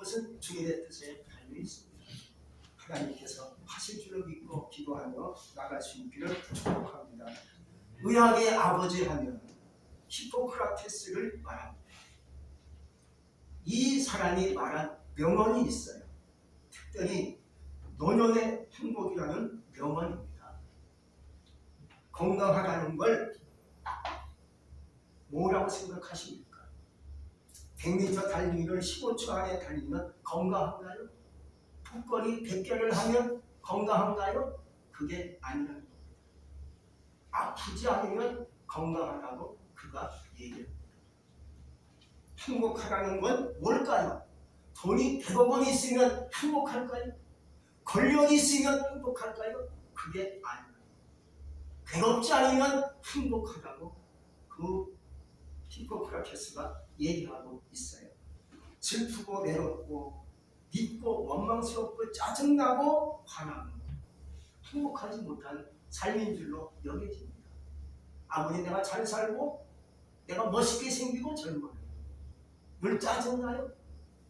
그것은 주님의 뜻에 달려 있습니다. 하나님께서 하실 줄을 믿고 기도하며 나갈 수 있기를 축복합니다. 의학의 아버지 하면 히포크라테스를 말합니다. 이 사람이 말한 명언이 있어요. 특별히 노년의 행복이라는 명언입니다. 건강하다는 걸 뭐라고 생각하십니까? 100m 달리기를 15초 안에 달리면 건강한가요? 턱걸이 100개를 하면 건강한가요? 그게 아니라는 겁니다. 아프지 않으면 건강하다고 그가 얘기합니다. 행복하다는 건 뭘까요? 돈이 100억 원이 있으면 행복할까요? 권력이 있으면 행복할까요? 그게 아니에요. 괴롭지 않으면 행복하다고 그 히포크라테스가 얘기하고 있어요. 슬프고 외롭고 믿고 원망스럽고 짜증나고 화나고 행복하지 못한 삶인 줄로 여겨집니다. 아무리 내가 잘 살고 내가 멋있게 생기고 젊어요. 늘 짜증나요.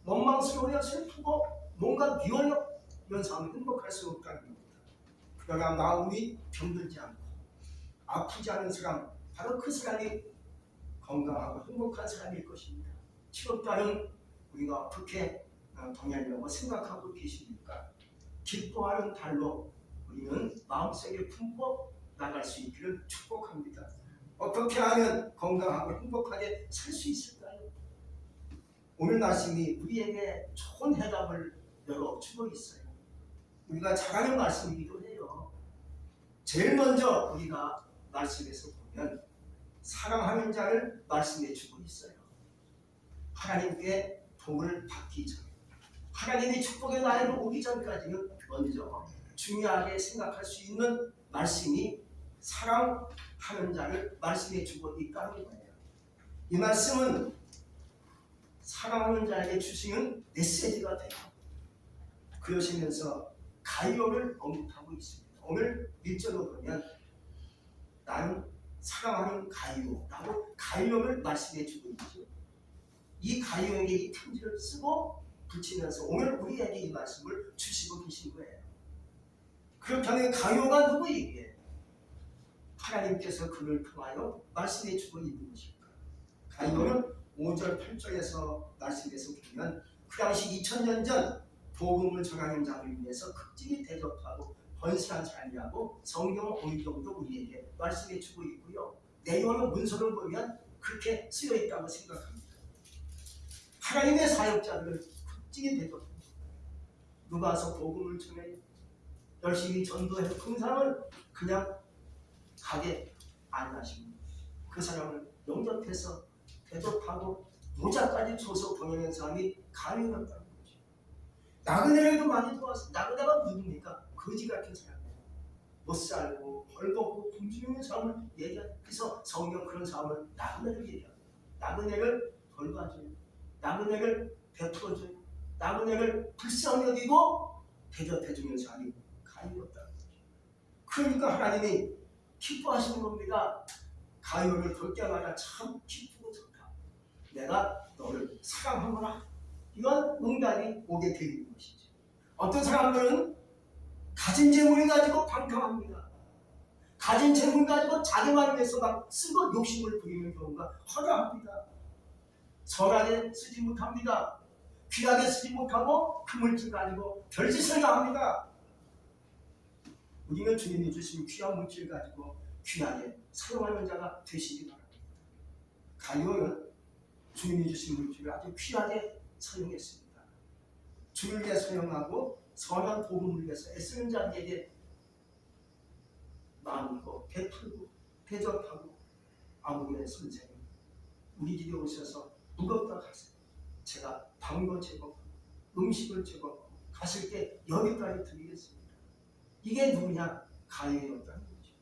원망스러워요. 슬프고 뭔가 미워요. 이런 사람은 행복할 수 없다는 겁니다. 그러나 마음이 병들지 않고 아프지 않은 사람, 바로 그 사람이 건강하고 행복한 사람일 것입니다. 7월달은 우리가 어떻게 보내려고 생각하고 계십니까? 기뻐하는 달로 우리는 마음속에 품고 나갈 수 있기를 축복합니다. 어떻게 하면 건강하고 행복하게 살 수 있을까요? 오늘 말씀이 우리에게 좋은 해답을 열어주고 있어요. 우리가 잘 아는 말씀이기도 해요. 제일 먼저 우리가 말씀에서 보면 사랑하는 자를 말씀해 주고 있어요. 하나님께 복을 받기 전, 하나님의 축복의 나라로 오기 전까지는 먼저 중요하게 생각할 수 있는 말씀이 사랑하는 자를 말씀해 주고 있다는 거예요. 이 말씀은 사랑하는 자에게 주시는 메시지가 돼요. 그러시면서 가이오를 언급하고 있습니다. 오늘 1절로 보면 나는 사랑하는 가이오라고 가이오를 말씀해 주고 있죠. 이 가이오에게 이 편지를 쓰고 붙이면서 오늘 우리에게 이 말씀을 주시고 계신 거예요. 그렇다면 가이오가 누구에게 하나님께서 그를 통하여 말씀해 주고 있는 것일까? 가이오는 5절 8절에서 말씀에서 보면 그 당시 2000년 전 복음을 전하는 자를 위해서 극진히 대접하고 헌신한 삶이라고 성경 오늘 정도 우리에게 말씀해 주고 있고요. 내용의 문서를 보면 그렇게 쓰여 있다고 생각합니다. 하나님의 사역자들을 극진히 대접합니다. 누가 와서 복음을 전해 열심히 전도해서 그 사람을 그냥 가게 안 하십니다. 그 사람을 영접해서 대접하고 모자까지 줘서 보내는 사람이 가능하다는 거죠. 나그네들도 많이 도왔어요. 나그네가 누굽니까? 거지 같은 사람이에요. 못 살고 벌거고 굶주리는 사람을 얘기합니다. 그래서 성경 그런 사람을 나그네를 얘기합니다. 나그네를 벌봐줘요. 나그네를 베풀어줘요. 나그네를 불쌍히 여기고 대접해주는 사람이 가이오였다는 거죠. 그러니까 하나님이 기뻐하시는 겁니다. 가이오를 볼 때마다 참 기쁘고 좋다. 내가 너를 사랑하노라. 이런 응답이 오게 되는 것이죠. 어떤 사람들은 가진 재물을 가지고 방탕합니다. 가진 재물 가지고 자기만을 위해서 막 쓰고 욕심을 부리는 경우가 허다합니다. 선하게 쓰지 못합니다. 귀하게 쓰지 못하고 그 물질 가지고 별짓을 다 합니다. 우리는 주님이 주신 귀한 물질 가지고 귀하게 사용하는 자가 되시기 바랍니다. 가이오는 주님이 주신 물질을 아주 귀하게 사용했습니다. 주를 위해 사용하고 선한 복음을 위해서 애쓰는 자에게 나누고 베풀고 대접하고 아무개의 선생님 우리 집에 오셔서 무겁다 가세요. 제가 방도 제공하고 음식을 제공하고 가실 때 여기까지 드리겠습니다. 이게 누구냐? 가이오였다는 거죠.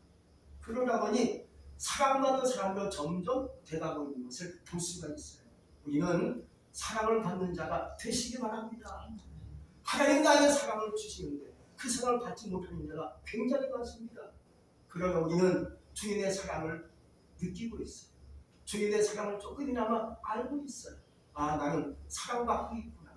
그러다 보니 사랑받는 사람으로 점점 돼가고 있는 것을 볼 수가 있어요. 우리는 사랑을 받는 자가 되시기 바랍니다. 하나님 나에게 사랑을 주시는데 그 사랑을 받지 못하는 자가 굉장히 많습니다. 그러나 우리는 주님의 사랑을 느끼고 있어요. 주님의 사랑을 조금이나마 알고 있어요. 아, 나는 사랑받고 있구나.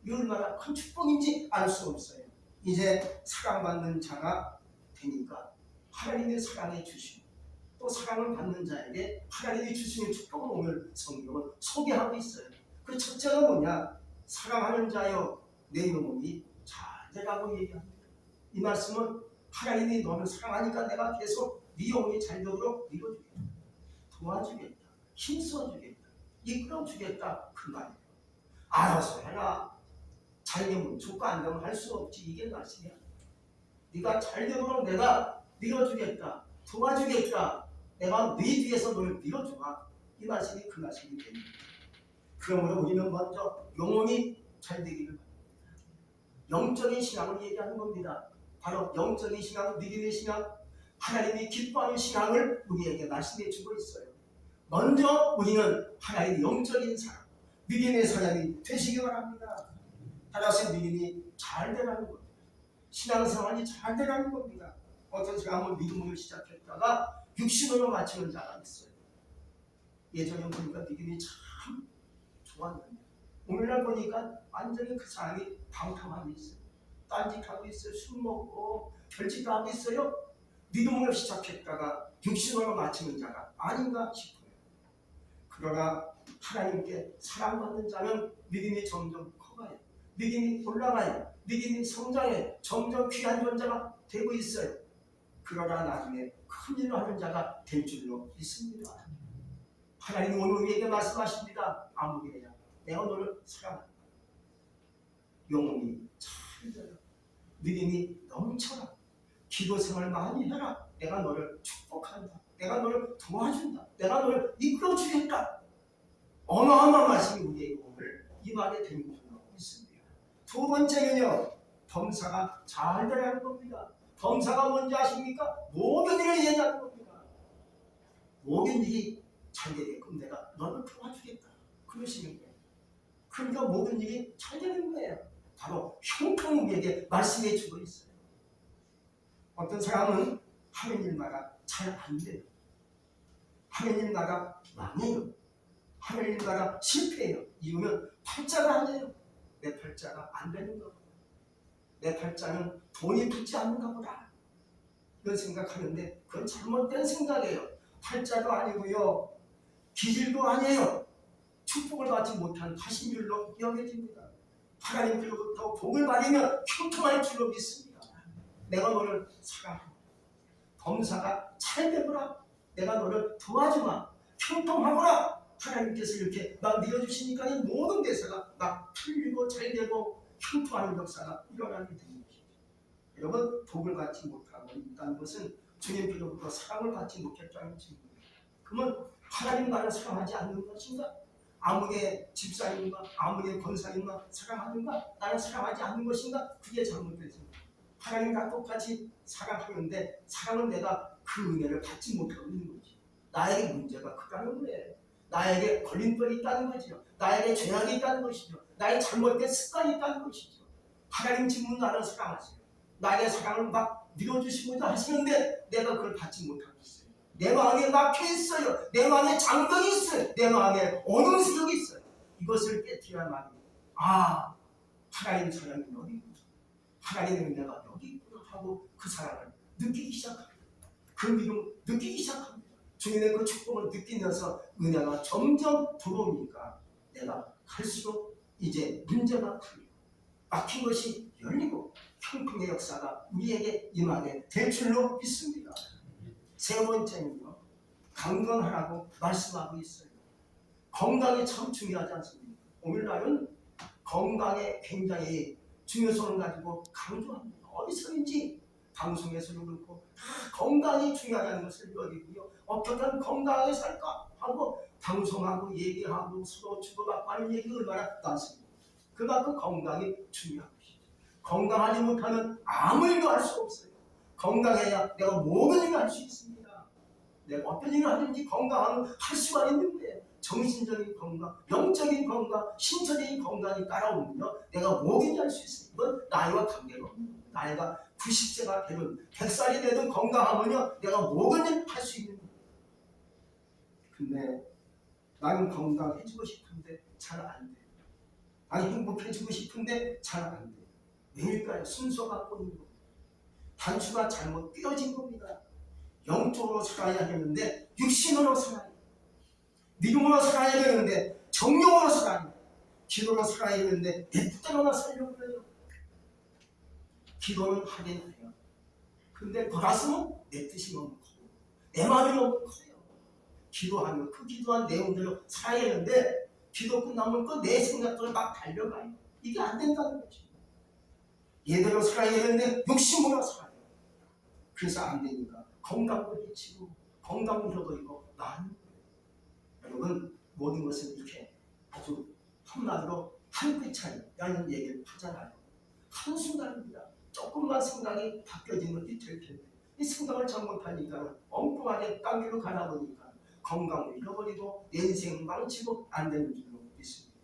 이 얼마나 큰 축복인지 알 수 없어요. 이제 사랑받는 자가 되니까 하나님의 사랑해 주시고 또 사랑을 받는 자에게 하나님이 주시는 축복을 오늘 성경은 소개하고 있어요. 그 첫째가 뭐냐? 사랑하는 자여 내 영혼이 잘 되라고 얘기합니다. 이 말씀은 하나님이 너를 사랑하니까 내가 계속 네 영혼이 잘 되도록 밀어주겠다, 도와주겠다, 힘써주겠다, 이끌어주겠다 그 말이에요. 알아서 해라. 잘 되면 좋고 안 되면 할 수 없지. 이게 말씀이야. 네가 잘 되도록 내가 밀어주겠다, 도와주겠다, 내가 네 뒤에서 너를 밀어주마. 이 말씀이 그 말씀이 됩니다. 그러므로 우리는 먼저 영혼이 잘 되기를 바랍니다. 영적인 신앙을 얘기하는 겁니다. 바로 영적인 신앙, 믿음의 신앙, 하나님이 기뻐하는 신앙을 우리에게 말씀해 주고 있어요. 먼저 우리는 하나님의 영적인 사람, 믿음의 사람이 되시기 바랍니다. 따라서 믿음이 잘 되라는 겁니다. 신앙생활이 잘 되라는 겁니다. 어떤 사람은 믿음으로 시작했다가 육신으로 마치는 자가 있어요. 예전에 보니까 믿음이 참 좋았는데 오늘날 보니까 완전히 그 사람이 방탕하고 있어요. 딴짓하고 있어요. 술 먹고 별짓도 하고 있어요. 믿음으로 시작했다가 육신으로 마치는 자가 아닌가 싶어요. 그러나 하나님께 사랑받는 자는 믿음이 점점 커가요. 믿음이 올라가요. 믿음이 성장해 점점 귀한 존재가 되고 있어요. 그러나 나중에 큰 일을 하는 자가 될 줄로 믿습니다. 하나님 오늘 우리에게 말씀하십니다. 아무개야 내가 너를 사랑한다. 영혼이 잘 되라. 믿음이 넘쳐라. 기도 생활 많이 해라. 내가 너를 축복한다. 내가 너를 도와준다. 내가 너를 이끌어주겠다. 어마어마한 말씀이 우리에게 오늘 임하게 되는 줄로 믿습니다. 두 번째는요. 범사가 잘 되라는 겁니다. 범사가 뭔지 아십니까? 모든 일을 얘기하는 겁니다. 모든 일이 잘 되게끔 내가 너를 도와주겠다. 그러시는 거예요. 그러니까 모든 일이 잘 되는 거예요. 바로 형통우리에게 말씀해 주고 있어요. 어떤 사람은 하는 일마다 잘 안 돼요. 하는 일마다 망해요. 하는 일마다 실패해요. 이유는 팔자가 안 돼요. 내 팔자가 안 되는 거고 내 팔자는 돈이 붙지 않는가 보다 이런 생각하는데 그건 잘못된 생각이에요. 팔자도 아니고요. 기질도 아니에요. 축복을 받지 못한 화신줄로 여겨집니다. 하나님께로부터 복을 받으면 형통할 줄로 믿습니다. 내가 너를 사랑한다. 범사가 잘 되거라. 내가 너를 도와주마. 형통하거라. 하나님께서 이렇게 막 밀어주시니까 이 모든 대사가 막 풀리고 잘 되고 형통하는 역사가 일어나게 되는 것이죠. 여러분 복을 받지 못하고 있다는 것은 주님께로부터 사랑을 받지 못했다는 증거입니다. 그러면 하나님 나를 사랑하지 않는 것인가? 아무개 집사님과 아무개 권사님과 사랑하는가? 나를 사랑하지 않는 것인가? 그게 잘못됐습니다. 하나님과 똑같이 사랑하는데 사랑은 내가 그 은혜를 받지 못하고 있는 거지. 나에게 문제가 크다는 거예요. 나에게 걸림돌이 있다는 거죠. 나에게 죄악이 있다는 것이죠. 나의 잘못된 습관이 있다는 것이죠. 하나님 지금 나를 사랑하세요. 나의 사랑을 막 밀어주시고자 하시는데 내가 그걸 받지 못하고 있어요. 내 마음에 막혀 있어요. 내 마음에 장벽이 있어요. 내 마음에 어두운 세력이 있어요. 이것을 깨뜨려야만 하나님 사랑이 여기 있구나. 하나님의 은혜가 여기 있구나 하고 그 사랑을 느끼기 시작합니다. 그 믿음을 느끼기 시작합니다. 주님의 그 축복을 느끼면서 은혜가 점점 들어오니까 내가 갈수록 이제 문제가 풀리고 막힌 것이 열리고 형통의 역사가 우리에게 임하게 될 줄로 믿습니다. 세 번째는요. 건강하라고 말씀하고 있어요. 건강이 참 중요하지 않습니까? 오늘날은 건강에 굉장히 중요성을 가지고 강조합니다. 어디서든지 방송에서도 그렇고 다 건강이 중요하다는 것을 여기고요. 어떻게 하면 건강하게 살까 하고 방송하고 얘기하고 서로 주고받고 하는 얘기가 얼마나 많습니다. 그만큼 건강이 중요한 것이죠. 건강하지 못하면 아무 일도 할 수 없어요. 건강해야 내가 모든 일을 할 수 있습니다. 내가 어떤 일을 하든지 건강하면 할 수가 있는데 정신적인 건강, 영적인 건강, 신체적인 건강이 따라오면요. 내가 뭐든지 할 수 있습니다. 이건 나이와 관계가 없는 나이가 90세가 되든 100살이 되든 건강하면요. 내가 뭐든지 할 수 있는 거예요. 근데 나는 건강해지고 싶은데 잘 안 돼. 아니 행복해지고 싶은데 잘 안 돼. 왜일까요? 순서가 꼬인 겁니다. 단추가 잘못 끼어진 겁니다. 영적으로 살아야 되는데 육신으로 살아야 돼. 믿음으로 살아야 되는데 정령으로 살아야 돼. 기도로 살아야 되는데 내 뜻대로만 살려고 그래요. 기도는 하긴 해요. 근데 돌아서면 내 뜻이 너무 커요. 내 마음이 너무 커요. 기도하면 그 기도한 내용대로 살아야 되는데 기도 끝나면 또 내 생각대로 막 달려가요. 이게 안 된다는 거죠. 예대로 살아야 되는데 욕심으로 살아요. 그래서 안 되니까 건강도 해치고 건강도 잃어버리고 많은 거예요. 여러분 모든 것은 이렇게 아주 한마디로 한 끗 차이라는 얘기를 하잖아요. 한순간입니다. 조금만 생각이 바뀌어지면 이틀 텐데 이 생각을 잘못하니까 엉뚱하게 딴 길로 가다 보니까 건강을 잃어버리고 내 인생 망치고 안 되는 줄로 믿습니다.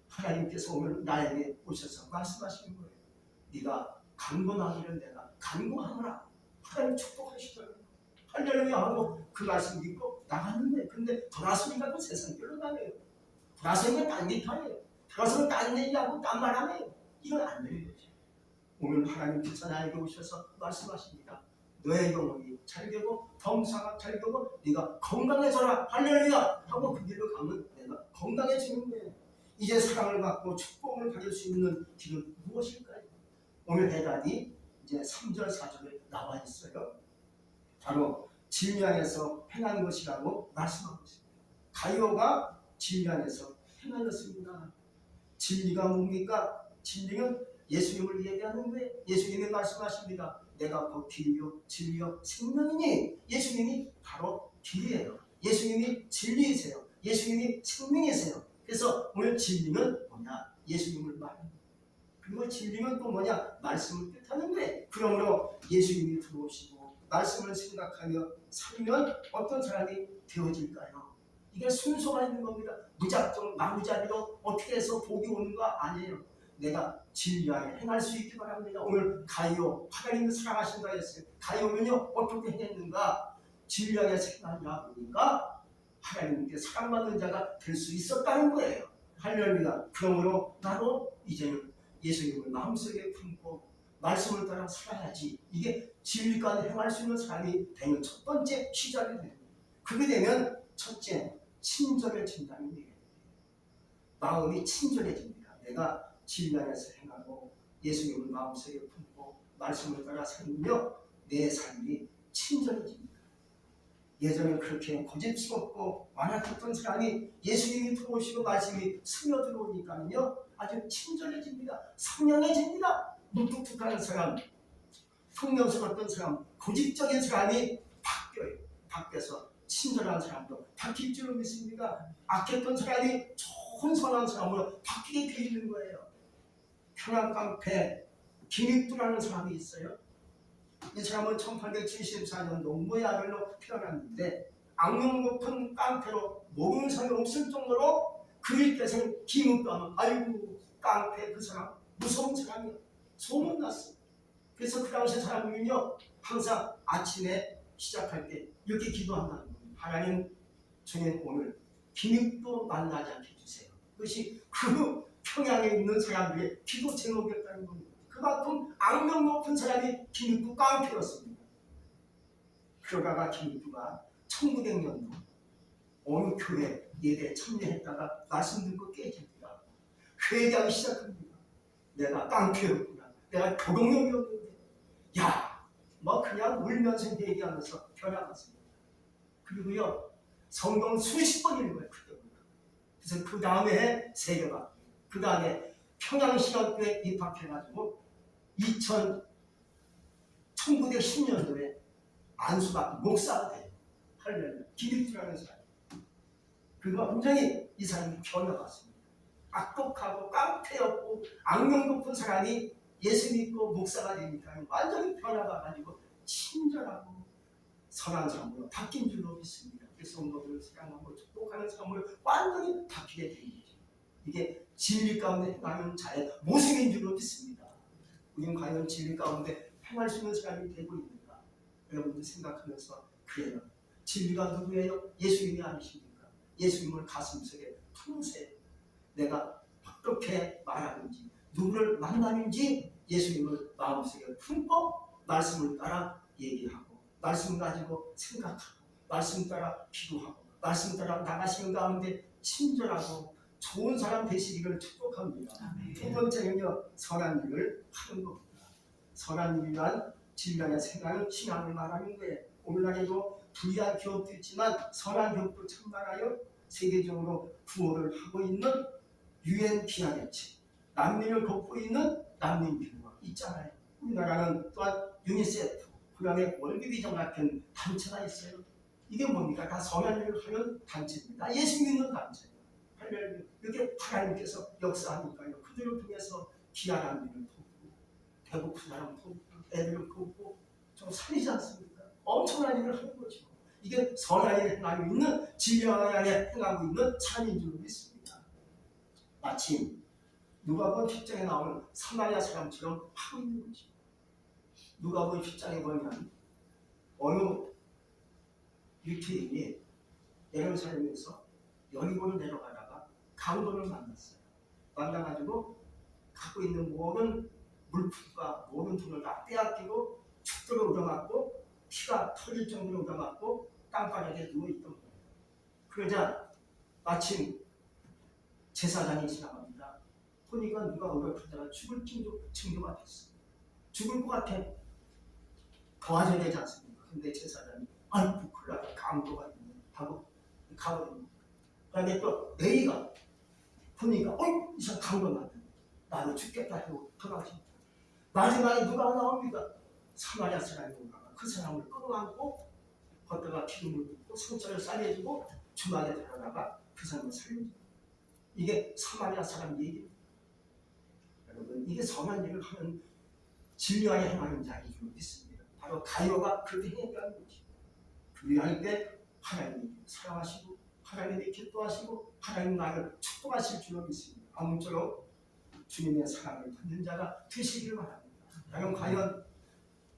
하나님께서 오늘 나에게 오셔서 말씀하시는 거예요. 네가 강건하기를 내가 강구하노라. 하나님 축복하시더라고요. 할렐루야 하고 그 말씀 믿고 나갔는데 근데 돌아서니까 또 세상 길로 가네요. 돌아서니까 딴 일 하네요. 돌아서는 딴 얘기하고 딴 말 하네요. 이건 안 되는 거죠. 오늘 하나님께서 나에게 오셔서 말씀하십니다. 너의 영혼이 잘되고 범사가 잘되고 네가 건강해져라. 할렐루야 하고 그 길로 가면 내가 건강해지는 거예요. 이제 사랑을 받고 축복을 받을 수 있는 길은 무엇일까요? 오늘 해답이 이제 3절 4절에 나와 있어요. 바로 진리 안에서 행한 것이라고 말씀하고 있습니다. 가요가 진리 안에서 행하였습니다. 진리가 뭡니까? 진리는 예수님을 얘기하는 거예요. 예수님이 말씀하십니다. 내가 곧 길이요 진리요 생명이니 예수님이 바로 길이에요. 예수님이 진리이세요. 예수님이 생명이세요. 그래서 오늘 진리는 뭐냐? 예수님을 말합니다. 그리고 진리는 또 뭐냐? 말씀을 뜻하는 거예요. 그러므로 예수님이 들어오시고 말씀을 생각하며 살면 어떤 사람이 되어질까요? 이게 순서가 있는 겁니다. 무작정 마구잡이로 어떻게 해서 복이 오는 거 아니에요. 내가 진리 안에 행할 수 있기 바랍니다. 오늘 가요 하나님을 사랑하신다 했어요. 가요면요 어떻게 행했는가? 진리 안에서 행하냐 보니까 하나님께 사랑받는 자가 될 수 있었다는 거예요. 할렐루야. 그러므로 나도 이제는 예수님을 마음속에 품고 말씀을 따라 살아야지. 이게 진리까지 행할 수 있는 사람이 되면 첫 번째 시작이 됩니다. 그게 되면 첫째 친절해진다는 얘기예요. 마음이 친절해집니다. 내가 진리 안에서 행하고 예수님을 마음속에 품고 말씀을 따라 살며 내 삶이 친절해집니다. 예전에 그렇게 고집스럽고 완악했던 사람이 예수님이 들어오시고 말씀이 스며들어오니까요 아주 친절해집니다. 상냥해집니다. 무뚝뚝한 사람, 풍요스러웠던 사람, 고집적인 사람이 바뀌어요. 바뀌어서 친절한 사람도 바뀔 줄로 믿습니다. 악했던 사람이 좋은 선한 사람으로 바뀌게 돼 있는 거예요. 평안깡패 김익두라는 사람이 있어요. 이 사람은 1874년 농부의 아들로 태어났는데 악명 높은 깡패로 모르는 사람이 없을 정도로 그리께서는 김익두 하면 아이고 깡패 그 사람 무서운 사람이야. 소문났어. 그래서 그 당시 사람들은요 항상 아침에 시작할 때 이렇게 기도한다는 거예요. 하나님 주님 오늘 김익두 만나지 않게 해주세요. 그것이 그 평양에 있는 사람들의 기도 제목이었다는 겁니다. 그만큼 악명 높은 사람이 김익두 깡패였습니다. 그러다가 김익두가 1900년도 어느 교회 예배에 참여했다가 말씀 듣고 깨집니다. 회개하기 시작합니다. 내가 깡패였구나. 내가 도둑놈이었는데 뭐 그냥 울면서 얘기하면서 변화갔습니다. 그리고요 성경 수십 번 읽어요. 그래서 그 다음에 세계가 그 다음에 평양시각교에 입학해가지고 1910년도에 안수받고 목사가 돼요. 할렐루야. 김익두라는 사람. 그리고 완전히 이 사람이 변화갔습니다. 악독하고 깡패였고 악명 높은 사람이 예수 믿고 목사가 되니까 완전히 변화가 가지고 친절하고 선한 사람으로 바뀐 줄로 믿습니다. 성도들을 사랑하고 축복하는 사람으로 완전히 바뀌게 된 거죠. 이게 진리 가운데 행하는 자의 모습인 줄로 믿습니다. 우리는 과연 진리 가운데 행할 수 있는 사람이 되고 있는가? 여러분들 생각하면서 그래요. 진리가 누구예요? 예수님이 아니십니까? 예수님을 가슴속에 품으세요. 내가 어떻게 말하는지, 누구를 만나는지 예수님을 마음속에 품고 말씀을 따라 얘기하고, 말씀 가지고 생각하고, 말씀 따라 기도하고, 말씀 따라 나가시는 가운데 친절하고 좋은 사람 되시기를 축복합니다. 두 번째는요, 선한 일을 하는 겁니다. 선한 일이란 진리의 생각을 신앙을 말하는 거예요. 오늘날에도 불의한 기업도 있지만 선한 기업도 창단하여 세계적으로 구호를 하고 있는 유엔 비하네치, 난민을 돕고 있는 난민비호가 있잖아요. 우리나라는 또한 유니세프, 그 다음에 월드비전 같은 단체가 있어요. 이게 뭡니까? 다 선한 일을 하는 단체입니다. 예수 믿는 단체예요. 할렐루야. 이렇게 하나님께서 역사하니까요. 그들을 통해서 귀한 난민을 돕고, 배고픈 사람 돕고, 애들을 돕고, 좀 살리지 않습니까? 엄청난 일을 하는 거죠. 이게 선한 일을 행하고 있는, 진리 안에 행하고 있는 삶인 줄 믿습니다. 마침 누가복음 10장에 나오는 사마리아 사람처럼 하고 있는 거죠. 누가복음 10장에 보면 어느 유태인이 예루살렘에서 여리고를 내려가다가 강도를 만났어요. 만나가지고 갖고 있는 모든 물품과 모든 돈을 다 빼앗기고 축도로 얻어맞고 피가 터질 정도로 얻어맞고 땅바닥에 누워있던 거예요. 그러자 마침 제사장이 지나갑니다. 보니까 누가 어렵다가 죽을 징조가 됐어요. 죽을 것 같아. 도와줘야 되지 않습니까? 근데 제사장이 아이고 큰일 나다, 강도가 있네 하고 가버립니다. 그다음에 또 A가 보니까 이 사람 강도 났네, 나도 죽겠다 하고 돌아가십니다. 마지막에 누가 나옵니까? 사마리아 사람이 오다가 그 사람을 끌어안고 걷다가 기름을 붓고 상처를 싸매주고 주막에 데려다가 그 사람을 살려줍니다. 이게 사마리아 사람 얘기입니다. 여러분, 이게 선한 일을 하는 진리하게 행하는 자인 줄 믿습니다. 바로 가요가 그렇게 행했다는 거죠. 그리할 때 하나님이 사랑하시고 하나님이 기뻐하시고 하나님 나를 축복하실 줄로 믿습니다. 아무쪼록 주님의 사랑을 받는 자가 되시길 바랍니다. 나는 과연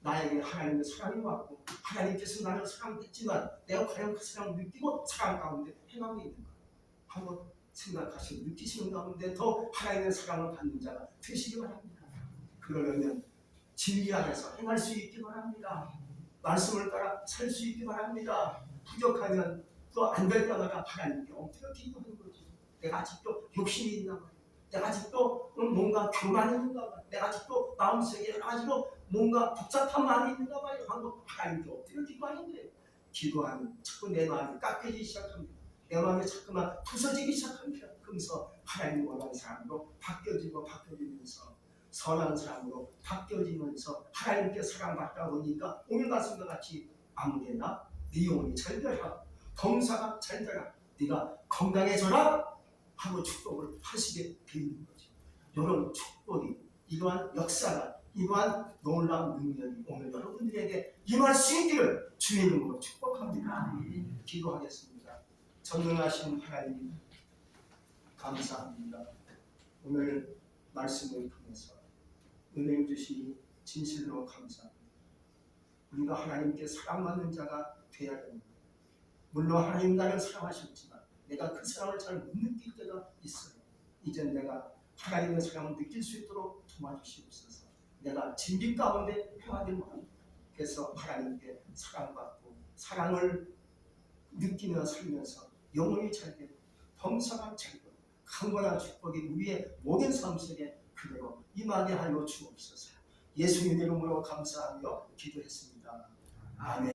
나에게 하나님의 사랑이 왔고 하나님께서 나를 사랑했지만 내가 과연 그 사랑을 느끼고 사랑 가운데 행하고 있는가 한번 생각하시고 느끼시는 가운데 더 하나님의 사랑을 받는 자가 되시기 바랍니다. 그러려면 진리 안에서 행할 수 있기 바랍니다. 말씀을 따라 살 수 있기 바랍니다. 부족하면 또 안 될 때마다 하나님께 엎드려 기도하는 거죠. 내가 아직도 욕심이 있나 봐요. 내가 아직도 뭔가 교만이 있는가 봐요. 내가 아직도 마음속에 여러 가지로 뭔가 복잡한 마음이 있는가 봐요. 하고 하나님께 엎드려 기도하는 거예요. 기도하면 자꾸 내 마음이 깎여지기 시작합니다. 내 마음이 자꾸만 부서지기 시작합니다. 그러면서 하나님 원하는 사람으로 바뀌어지면서 선한 사람으로 바뀌어지면서 하나님께 사랑받다 보니까 오늘 말씀과 같이 아무개나 네 영혼이 잘 되라, 범사가 잘 되라, 네가 건강해져라 하고 축복을 하시게 되는 거죠. 이런 축복이, 이러한 역사가, 이러한 놀라운 능력이 오늘 여러분들에게 임할 수 있기를 주의 이름으로 축복합니다. 기도하겠습니다. 전능하신 하나님 감사합니다. 오늘 말씀을 통해서 은혜 주시니 진실로 감사합니다. 우리가 하나님께 사랑받는 자가 되어야 됩니다. 물론 하나님 나를 사랑하셨지만 내가 그 사랑을 잘 못 느낄 때가 있어요. 이제 내가 하나님의 사랑을 느낄 수 있도록 도와주시옵소서. 내가 진리 가운데 행하길 원합니다. 그래서 하나님께 사랑받고 사랑을 느끼며 살면서 영혼이 잘 되고 범사가 잘 되고 강건한 축복이 우리의 모든 삶 속에 그대로 임하게 하여 주옵소서. 예수님 이름으로 감사하며 기도했습니다. 아멘.